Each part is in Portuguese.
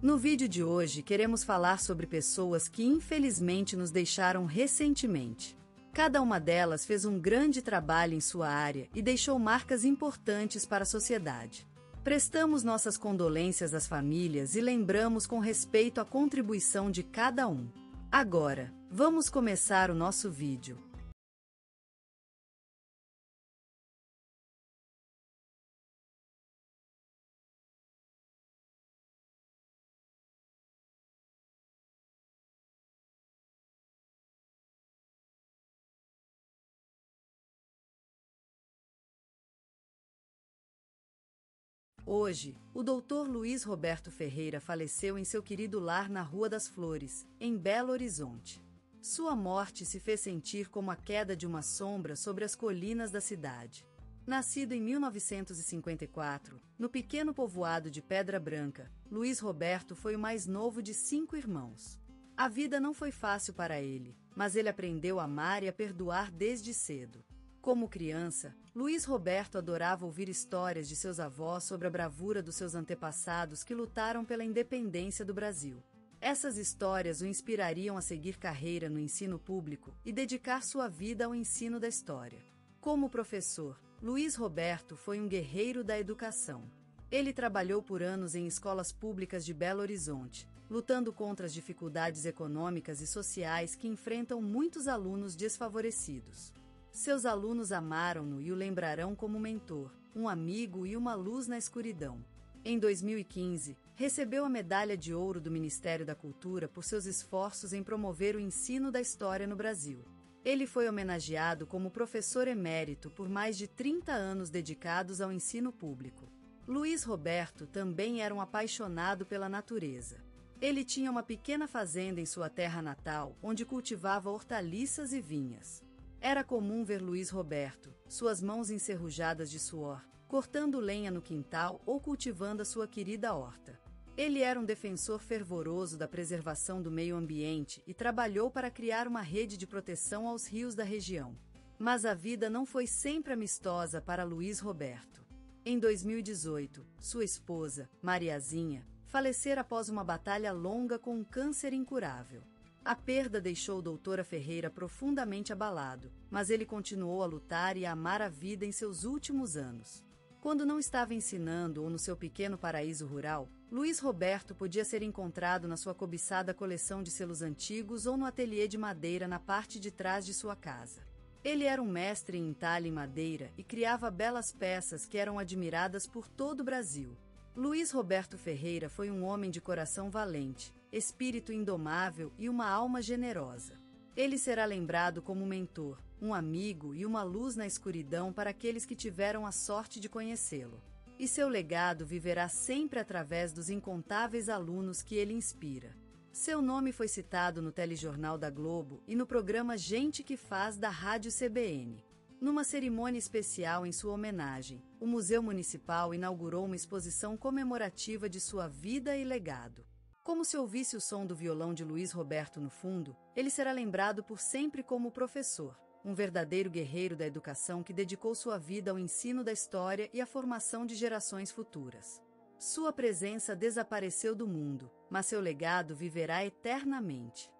No vídeo de hoje queremos falar sobre pessoas que infelizmente nos deixaram recentemente. Cada uma delas fez um grande trabalho em sua área e deixou marcas importantes para a sociedade. Prestamos nossas condolências às famílias e lembramos com respeito a contribuição de cada um. Agora, vamos começar o nosso vídeo. Hoje, o Dr. Luiz Roberto Ferreira faleceu em seu querido lar na Rua das Flores, em Belo Horizonte. Sua morte se fez sentir como a queda de uma sombra sobre as colinas da cidade. Nascido em 1954, no pequeno povoado de Pedra Branca, Luiz Roberto foi o mais novo de 5 irmãos. A vida não foi fácil para ele, mas ele aprendeu a amar e a perdoar desde cedo. Como criança, Luiz Roberto adorava ouvir histórias de seus avós sobre a bravura dos seus antepassados que lutaram pela independência do Brasil. Essas histórias o inspirariam a seguir carreira no ensino público e dedicar sua vida ao ensino da história. Como professor, Luiz Roberto foi um guerreiro da educação. Ele trabalhou por anos em escolas públicas de Belo Horizonte, lutando contra as dificuldades econômicas e sociais que enfrentam muitos alunos desfavorecidos. Seus alunos amaram-no e o lembrarão como mentor, um amigo e uma luz na escuridão. Em 2015, recebeu a Medalha de Ouro do Ministério da Cultura por seus esforços em promover o ensino da história no Brasil. Ele foi homenageado como professor emérito por mais de 30 anos dedicados ao ensino público. Luiz Roberto também era um apaixonado pela natureza. Ele tinha uma pequena fazenda em sua terra natal, onde cultivava hortaliças e vinhas. Era comum ver Luiz Roberto, suas mãos encerrujadas de suor, cortando lenha no quintal ou cultivando a sua querida horta. Ele era um defensor fervoroso da preservação do meio ambiente e trabalhou para criar uma rede de proteção aos rios da região. Mas a vida não foi sempre amistosa para Luiz Roberto. Em 2018, sua esposa, Mariazinha, falecera após uma batalha longa com um câncer incurável. A perda deixou o Dr. Ferreira profundamente abalado, mas ele continuou a lutar e a amar a vida em seus últimos anos. Quando não estava ensinando ou no seu pequeno paraíso rural, Luiz Roberto podia ser encontrado na sua cobiçada coleção de selos antigos ou no ateliê de madeira na parte de trás de sua casa. Ele era um mestre em entalhe em madeira e criava belas peças que eram admiradas por todo o Brasil. Luiz Roberto Ferreira foi um homem de coração valente, espírito indomável e uma alma generosa. Ele será lembrado como mentor, um amigo e uma luz na escuridão para aqueles que tiveram a sorte de conhecê-lo. E seu legado viverá sempre através dos incontáveis alunos que ele inspira. Seu nome foi citado no telejornal da Globo e no programa Gente que Faz da Rádio CBN. Numa cerimônia especial em sua homenagem, o Museu Municipal inaugurou uma exposição comemorativa de sua vida e legado. Como se ouvisse o som do violão de Luiz Roberto no fundo, ele será lembrado por sempre como professor, um verdadeiro guerreiro da educação que dedicou sua vida ao ensino da história e à formação de gerações futuras. Sua presença desapareceu do mundo, mas seu legado viverá eternamente.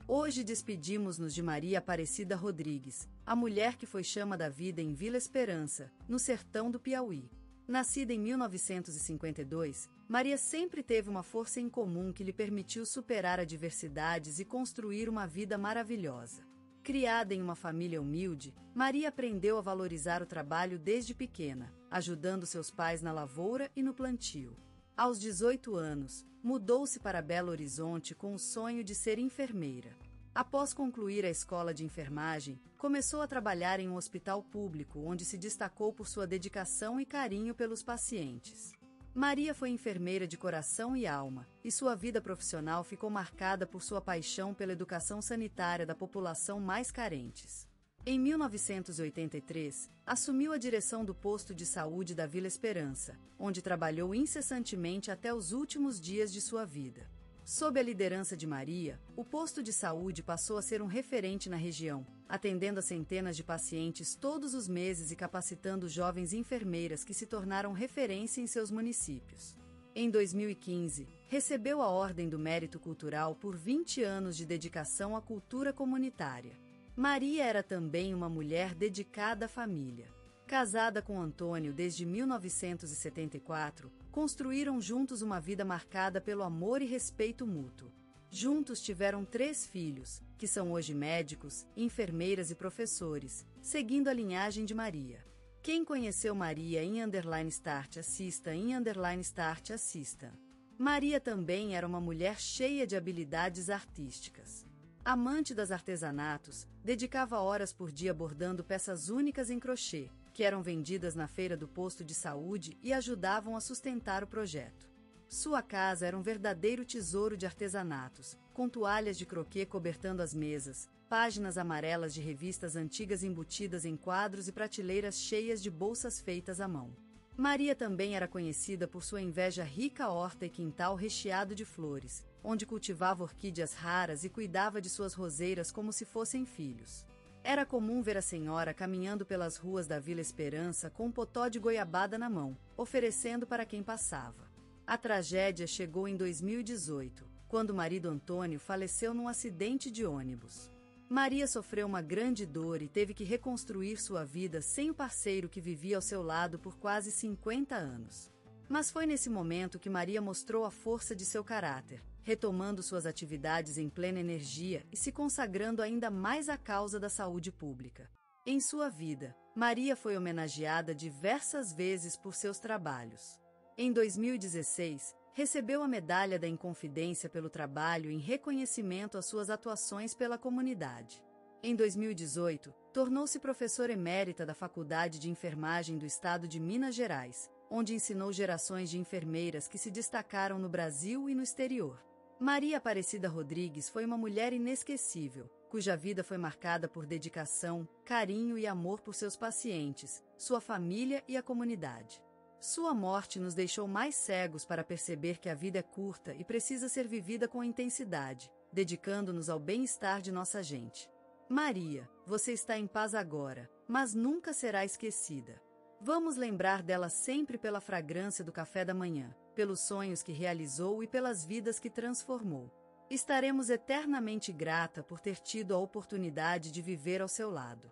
Hoje despedimos-nos de Maria Aparecida Rodrigues, a mulher que foi chama da vida em Vila Esperança, no sertão do Piauí. Nascida em 1952, Maria sempre teve uma força em comum que lhe permitiu superar adversidades e construir uma vida maravilhosa. Criada em uma família humilde, Maria aprendeu a valorizar o trabalho desde pequena, ajudando seus pais na lavoura e no plantio. Aos 18 anos, mudou-se para Belo Horizonte com o sonho de ser enfermeira. Após concluir a escola de enfermagem, começou a trabalhar em um hospital público, onde se destacou por sua dedicação e carinho pelos pacientes. Maria foi enfermeira de coração e alma, e sua vida profissional ficou marcada por sua paixão pela educação sanitária da população mais carentes. Em 1983, assumiu a direção do posto de saúde da Vila Esperança, onde trabalhou incessantemente até os últimos dias de sua vida. Sob a liderança de Maria, o posto de saúde passou a ser um referente na região, atendendo a centenas de pacientes todos os meses e capacitando jovens enfermeiras que se tornaram referência em seus municípios. Em 2015, recebeu a Ordem do Mérito Cultural por 20 anos de dedicação à cultura comunitária. Maria era também uma mulher dedicada à família. Casada com Antônio desde 1974, construíram juntos uma vida marcada pelo amor e respeito mútuo. Juntos tiveram 3 filhos, que são hoje médicos, enfermeiras e professores, seguindo a linhagem de Maria. Quem conheceu Maria _start assista _start assista. Maria também era uma mulher cheia de habilidades artísticas. Amante das artesanatos, dedicava horas por dia bordando peças únicas em crochê, que eram vendidas na feira do posto de saúde e ajudavam a sustentar o projeto. Sua casa era um verdadeiro tesouro de artesanatos, com toalhas de croquê cobertando as mesas, páginas amarelas de revistas antigas embutidas em quadros e prateleiras cheias de bolsas feitas à mão. Maria também era conhecida por sua inveja rica horta e quintal recheado de flores, onde cultivava orquídeas raras e cuidava de suas roseiras como se fossem filhos. Era comum ver a senhora caminhando pelas ruas da Vila Esperança com um potó de goiabada na mão, oferecendo para quem passava. A tragédia chegou em 2018, quando o marido Antônio faleceu num acidente de ônibus. Maria sofreu uma grande dor e teve que reconstruir sua vida sem o parceiro que vivia ao seu lado por quase 50 anos. Mas foi nesse momento que Maria mostrou a força de seu caráter, retomando suas atividades em plena energia e se consagrando ainda mais à causa da saúde pública. Em sua vida, Maria foi homenageada diversas vezes por seus trabalhos. Em 2016, recebeu a Medalha da Inconfidência pelo trabalho em reconhecimento às suas atuações pela comunidade. Em 2018, tornou-se professora emérita da Faculdade de Enfermagem do Estado de Minas Gerais, onde ensinou gerações de enfermeiras que se destacaram no Brasil e no exterior. Maria Aparecida Rodrigues foi uma mulher inesquecível, cuja vida foi marcada por dedicação, carinho e amor por seus pacientes, sua família e a comunidade. Sua morte nos deixou mais cegos para perceber que a vida é curta e precisa ser vivida com intensidade, dedicando-nos ao bem-estar de nossa gente. Maria, você está em paz agora, mas nunca será esquecida. Vamos lembrar dela sempre pela fragrância do café da manhã, pelos sonhos que realizou e pelas vidas que transformou. Estaremos eternamente grata por ter tido a oportunidade de viver ao seu lado.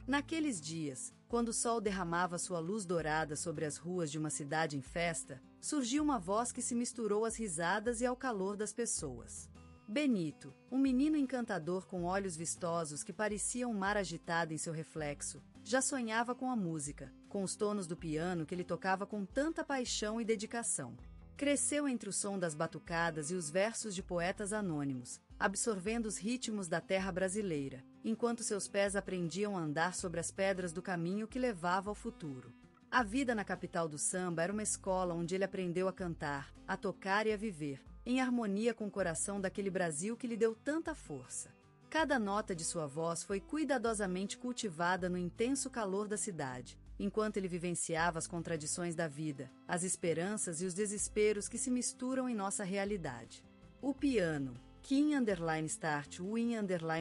Naqueles dias, quando o sol derramava sua luz dourada sobre as ruas de uma cidade em festa, surgiu uma voz que se misturou às risadas e ao calor das pessoas. Benito, um menino encantador com olhos vistosos que pareciam um mar agitado em seu reflexo, já sonhava com a música, com os tonos do piano que ele tocava com tanta paixão e dedicação. Cresceu entre o som das batucadas e os versos de poetas anônimos, absorvendo os ritmos da terra brasileira, enquanto seus pés aprendiam a andar sobre as pedras do caminho que levava ao futuro. A vida na capital do samba era uma escola onde ele aprendeu a cantar, a tocar e a viver, em harmonia com o coração daquele Brasil que lhe deu tanta força. Cada nota de sua voz foi cuidadosamente cultivada no intenso calor da cidade, enquanto ele vivenciava as contradições da vida, as esperanças e os desesperos que se misturam em nossa realidade. O piano, _start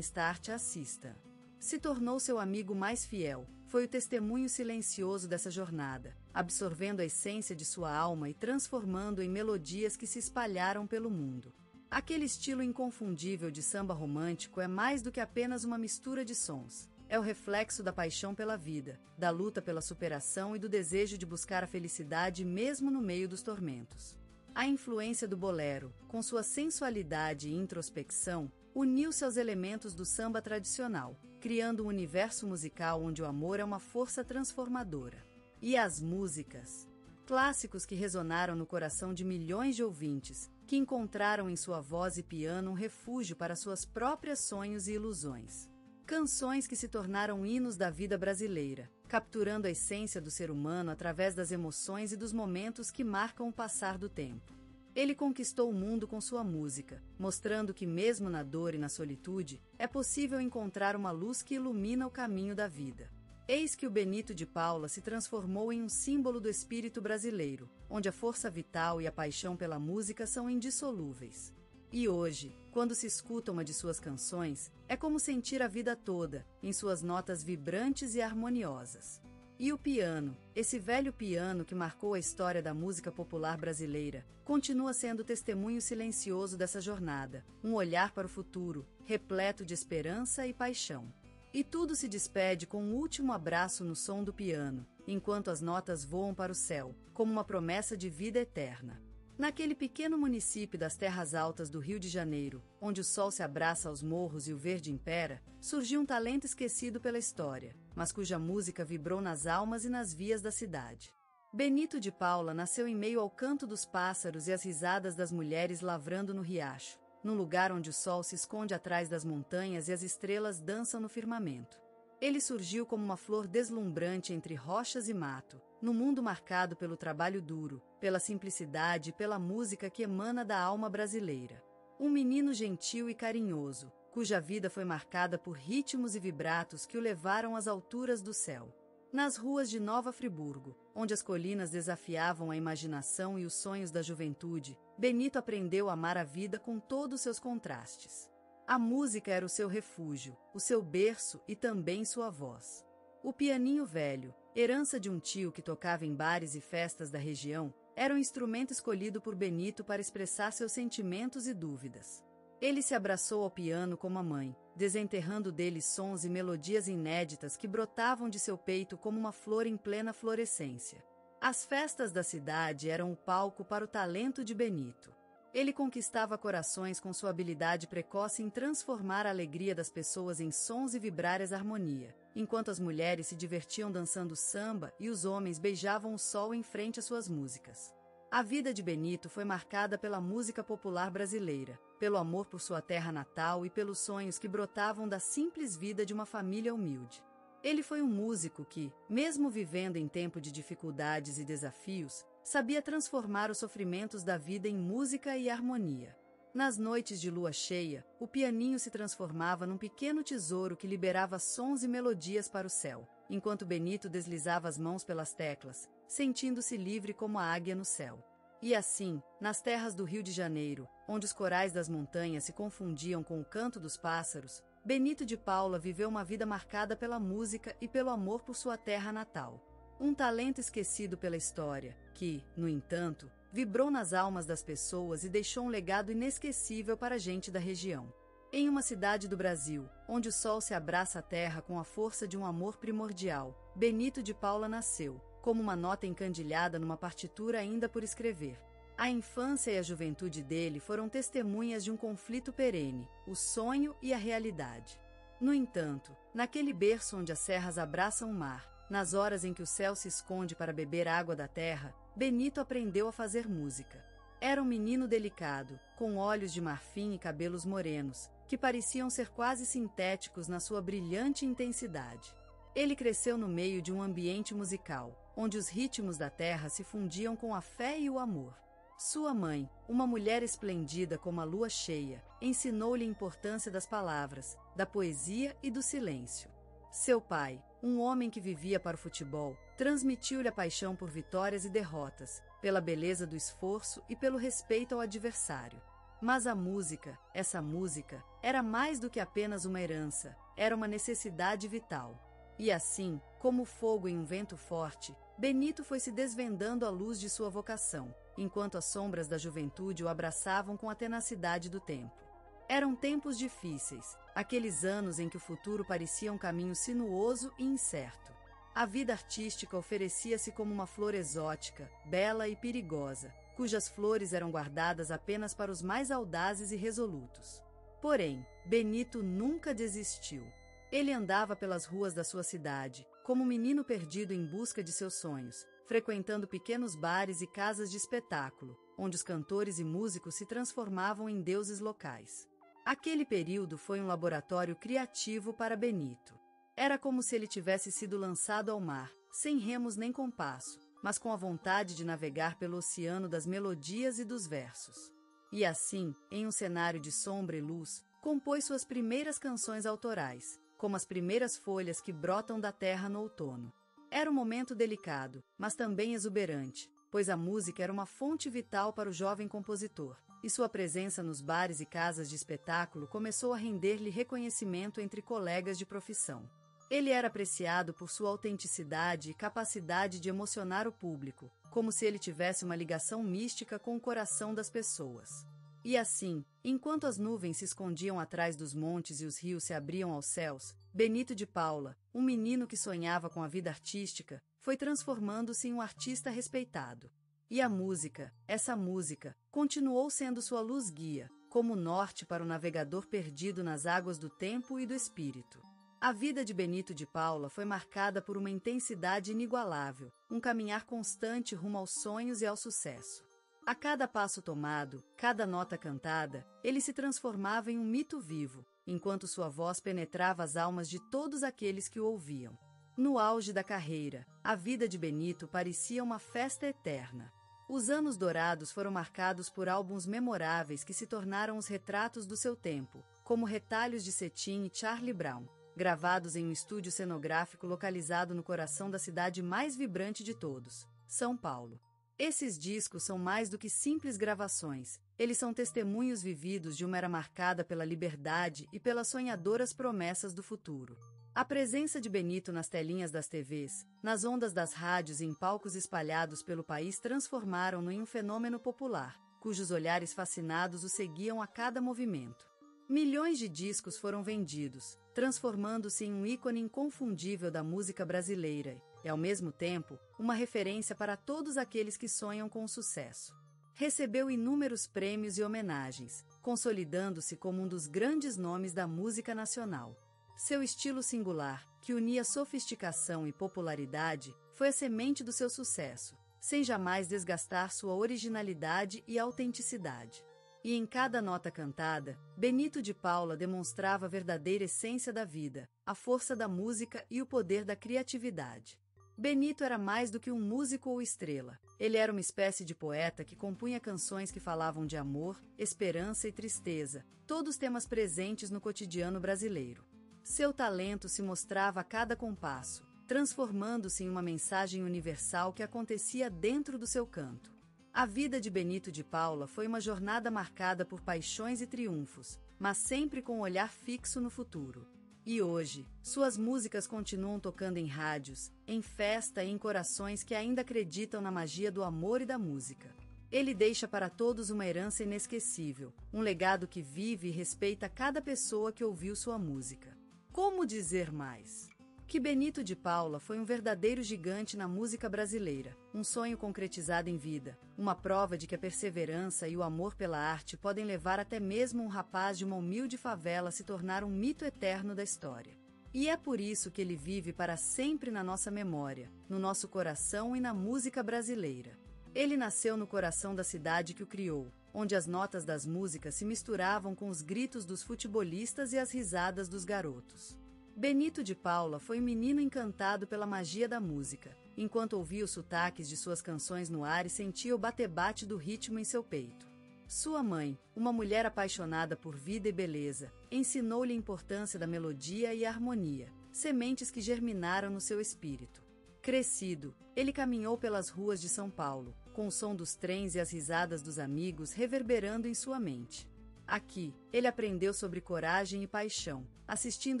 _start assista. Se tornou seu amigo mais fiel, foi o testemunho silencioso dessa jornada, absorvendo a essência de sua alma e transformando em melodias que se espalharam pelo mundo. Aquele estilo inconfundível de samba romântico é mais do que apenas uma mistura de sons. É o reflexo da paixão pela vida, da luta pela superação e do desejo de buscar a felicidade mesmo no meio dos tormentos. A influência do bolero, com sua sensualidade e introspecção, uniu-se aos elementos do samba tradicional, criando um universo musical onde o amor é uma força transformadora. E as músicas? Clássicos que resonaram no coração de milhões de ouvintes, que encontraram em sua voz e piano um refúgio para suas próprios sonhos e ilusões. Canções que se tornaram hinos da vida brasileira, capturando a essência do ser humano através das emoções e dos momentos que marcam o passar do tempo. Ele conquistou o mundo com sua música, mostrando que mesmo na dor e na solitude, é possível encontrar uma luz que ilumina o caminho da vida. Eis que o Benito de Paula se transformou em um símbolo do espírito brasileiro, onde a força vital e a paixão pela música são indissolúveis. E hoje, quando se escuta uma de suas canções, é como sentir a vida toda, em suas notas vibrantes e harmoniosas. E o piano, esse velho piano que marcou a história da música popular brasileira, continua sendo testemunho silencioso dessa jornada, um olhar para o futuro, repleto de esperança e paixão. E tudo se despede com um último abraço no som do piano, enquanto as notas voam para o céu, como uma promessa de vida eterna. Naquele pequeno município das terras altas do Rio de Janeiro, onde o sol se abraça aos morros e o verde impera, surgiu um talento esquecido pela história, mas cuja música vibrou nas almas e nas vias da cidade. Benito de Paula nasceu em meio ao canto dos pássaros e às risadas das mulheres lavrando no riacho, num lugar onde o sol se esconde atrás das montanhas e as estrelas dançam no firmamento. Ele surgiu como uma flor deslumbrante entre rochas e mato, no mundo marcado pelo trabalho duro, pela simplicidade e pela música que emana da alma brasileira. Um menino gentil e carinhoso, cuja vida foi marcada por ritmos e vibratos que o levaram às alturas do céu. Nas ruas de Nova Friburgo, onde as colinas desafiavam a imaginação e os sonhos da juventude, Benito aprendeu a amar a vida com todos seus contrastes. A música era o seu refúgio, o seu berço e também sua voz. O pianinho velho, herança de um tio que tocava em bares e festas da região, era o instrumento escolhido por Benito para expressar seus sentimentos e dúvidas. Ele se abraçou ao piano como a mãe, desenterrando dele sons e melodias inéditas que brotavam de seu peito como uma flor em plena florescência. As festas da cidade eram o palco para o talento de Benito. Ele conquistava corações com sua habilidade precoce em transformar a alegria das pessoas em sons e vibrárias harmonia, enquanto as mulheres se divertiam dançando samba e os homens beijavam o sol em frente às suas músicas. A vida de Benito foi marcada pela música popular brasileira, pelo amor por sua terra natal e pelos sonhos que brotavam da simples vida de uma família humilde. Ele foi um músico que, mesmo vivendo em tempo de dificuldades e desafios, sabia transformar os sofrimentos da vida em música e harmonia. Nas noites de lua cheia, o pianinho se transformava num pequeno tesouro que liberava sons e melodias para o céu, enquanto Benito deslizava as mãos pelas teclas, sentindo-se livre como a águia no céu. E assim, nas terras do Rio de Janeiro, onde os corais das montanhas se confundiam com o canto dos pássaros, Benito de Paula viveu uma vida marcada pela música e pelo amor por sua terra natal. Um talento esquecido pela história, que, no entanto, vibrou nas almas das pessoas e deixou um legado inesquecível para a gente da região. Em uma cidade do Brasil, onde o sol se abraça a terra com a força de um amor primordial, Benito de Paula nasceu, como uma nota encandilhada numa partitura ainda por escrever. A infância e a juventude dele foram testemunhas de um conflito perene, o sonho e a realidade. No entanto, naquele berço onde as serras abraçam o mar, nas horas em que o céu se esconde para beber água da terra, Benito aprendeu a fazer música. Era um menino delicado, com olhos de marfim e cabelos morenos, que pareciam ser quase sintéticos na sua brilhante intensidade. Ele cresceu no meio de um ambiente musical, onde os ritmos da terra se fundiam com a fé e o amor. Sua mãe, uma mulher esplendida como a lua cheia, ensinou-lhe a importância das palavras, da poesia e do silêncio. Seu pai, um homem que vivia para o futebol, transmitiu-lhe a paixão por vitórias e derrotas, pela beleza do esforço e pelo respeito ao adversário. Mas a música, essa música, era mais do que apenas uma herança, era uma necessidade vital. E assim, como fogo em um vento forte, Benito foi se desvendando à luz de sua vocação, enquanto as sombras da juventude o abraçavam com a tenacidade do tempo. Eram tempos difíceis, aqueles anos em que o futuro parecia um caminho sinuoso e incerto. A vida artística oferecia-se como uma flor exótica, bela e perigosa, cujas flores eram guardadas apenas para os mais audazes e resolutos. Porém, Benito nunca desistiu. Ele andava pelas ruas da sua cidade, como um menino perdido em busca de seus sonhos, frequentando pequenos bares e casas de espetáculo, onde os cantores e músicos se transformavam em deuses locais. Aquele período foi um laboratório criativo para Benito. Era como se ele tivesse sido lançado ao mar, sem remos nem compasso, mas com a vontade de navegar pelo oceano das melodias e dos versos. E assim, em um cenário de sombra e luz, compôs suas primeiras canções autorais, como as primeiras folhas que brotam da terra no outono. Era um momento delicado, mas também exuberante, pois a música era uma fonte vital para o jovem compositor, e sua presença nos bares e casas de espetáculo começou a render-lhe reconhecimento entre colegas de profissão. Ele era apreciado por sua autenticidade e capacidade de emocionar o público, como se ele tivesse uma ligação mística com o coração das pessoas. E assim, enquanto as nuvens se escondiam atrás dos montes e os rios se abriam aos céus, Benito de Paula, um menino que sonhava com a vida artística, foi transformando-se em um artista respeitado. E a música, essa música, continuou sendo sua luz guia, como norte para o navegador perdido nas águas do tempo e do espírito. A vida de Benito de Paula foi marcada por uma intensidade inigualável, um caminhar constante rumo aos sonhos e ao sucesso. A cada passo tomado, cada nota cantada, ele se transformava em um mito vivo, enquanto sua voz penetrava as almas de todos aqueles que o ouviam. No auge da carreira, a vida de Benito parecia uma festa eterna. Os anos dourados foram marcados por álbuns memoráveis que se tornaram os retratos do seu tempo, como Retalhos de Cetim e Charlie Brown, gravados em um estúdio cenográfico localizado no coração da cidade mais vibrante de todos, São Paulo. Esses discos são mais do que simples gravações, eles são testemunhos vividos de uma era marcada pela liberdade e pelas sonhadoras promessas do futuro. A presença de Benito nas telinhas das TVs, nas ondas das rádios e em palcos espalhados pelo país transformaram-no em um fenômeno popular, cujos olhares fascinados o seguiam a cada movimento. Milhões de discos foram vendidos, transformando-se em um ícone inconfundível da música brasileira e, ao mesmo tempo, uma referência para todos aqueles que sonham com o sucesso. Recebeu inúmeros prêmios e homenagens, consolidando-se como um dos grandes nomes da música nacional. Seu estilo singular, que unia sofisticação e popularidade, foi a semente do seu sucesso, sem jamais desgastar sua originalidade e autenticidade. E em cada nota cantada, Benito de Paula demonstrava a verdadeira essência da vida, a força da música e o poder da criatividade. Benito era mais do que um músico ou estrela. Ele era uma espécie de poeta que compunha canções que falavam de amor, esperança e tristeza, todos temas presentes no cotidiano brasileiro. Seu talento se mostrava a cada compasso, transformando-se em uma mensagem universal que acontecia dentro do seu canto. A vida de Benito de Paula foi uma jornada marcada por paixões e triunfos, mas sempre com um olhar fixo no futuro. E hoje, suas músicas continuam tocando em rádios, em festa e em corações que ainda acreditam na magia do amor e da música. Ele deixa para todos uma herança inesquecível, um legado que vive e respeita cada pessoa que ouviu sua música. Como dizer mais? Que Benito de Paula foi um verdadeiro gigante na música brasileira, um sonho concretizado em vida, uma prova de que a perseverança e o amor pela arte podem levar até mesmo um rapaz de uma humilde favela a se tornar um mito eterno da história. E é por isso que ele vive para sempre na nossa memória, no nosso coração e na música brasileira. Ele nasceu no coração da cidade que o criou, onde as notas das músicas se misturavam com os gritos dos futebolistas e as risadas dos garotos. Benito de Paula foi um menino encantado pela magia da música, enquanto ouvia os sotaques de suas canções no ar e sentia o bate-bate do ritmo em seu peito. Sua mãe, uma mulher apaixonada por vida e beleza, ensinou-lhe a importância da melodia e a harmonia, sementes que germinaram no seu espírito. Crescido, ele caminhou pelas ruas de São Paulo, com o som dos trens e as risadas dos amigos reverberando em sua mente. Aqui, ele aprendeu sobre coragem e paixão, assistindo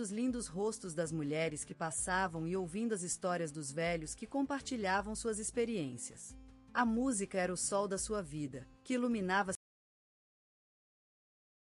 os lindos rostos das mulheres que passavam e ouvindo as histórias dos velhos que compartilhavam suas experiências. A música era o sol da sua vida, que iluminava